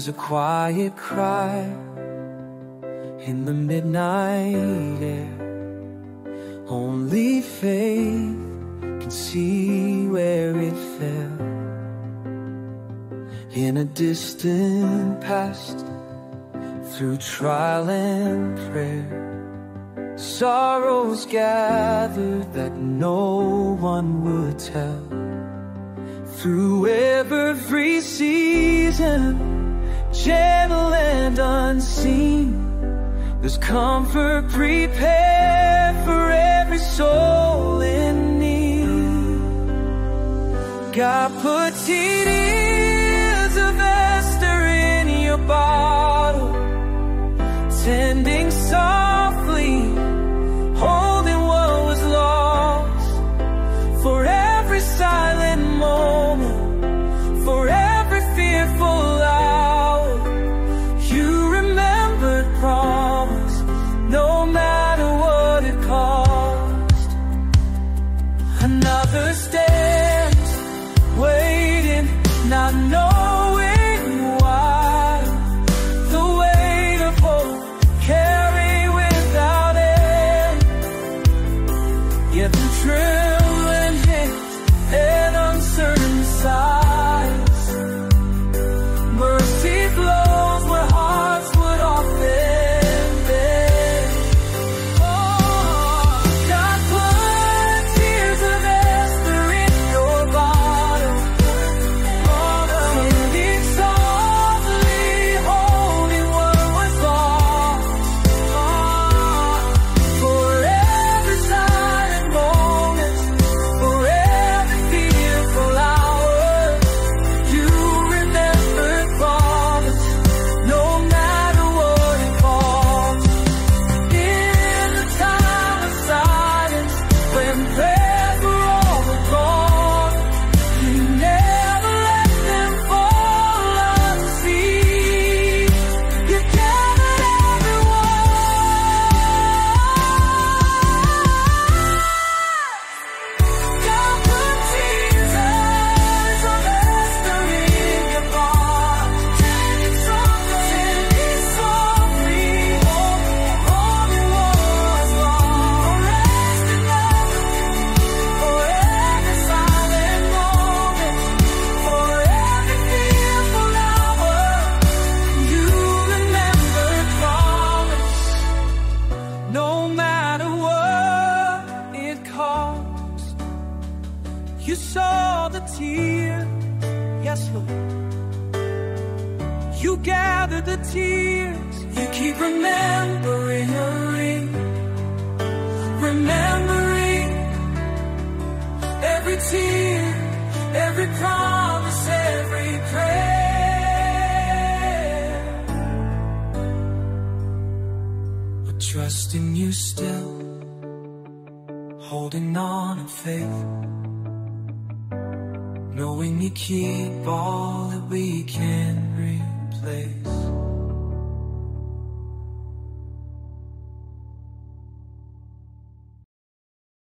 There's a quiet cry in the midnight air. Only faith can see where it fell. In a distant past, through trial and prayer, sorrows gathered that no one would tell. Through every season, gentle and unseen, there's comfort prepared for every soul in need. God put tears of Esther in your bottle, tending softly, holding what was lost. For every silent moment, for every fearful hour, you remembered promise, no matter what it cost. Another stands waiting, not knowing why. The weight of hope carry without end. Yet the trembling hands and uncertain sighs, mercy flows where hearts would often bend. Oh, God put tears of Esther in your bottle, tending softly, holding what was lost. For every silent moment, for every fearful hour, you remembered promise, no matter what it cost. In the time of silence, when prayers were all gone, you never let them fall unseen. You gathered everyone. God put tears of Esther in your heart, tending softly, holding what was lost. Rest in love for every silent moment, for every fearful hour, you remembered promise, no matter what it cost. You saw the tears, yes Lord. You gathered the tears. You keep remembering, remembering every tear, every promise, every prayer. But trust in you still, holding on in faith, knowing you keep all that we can replace.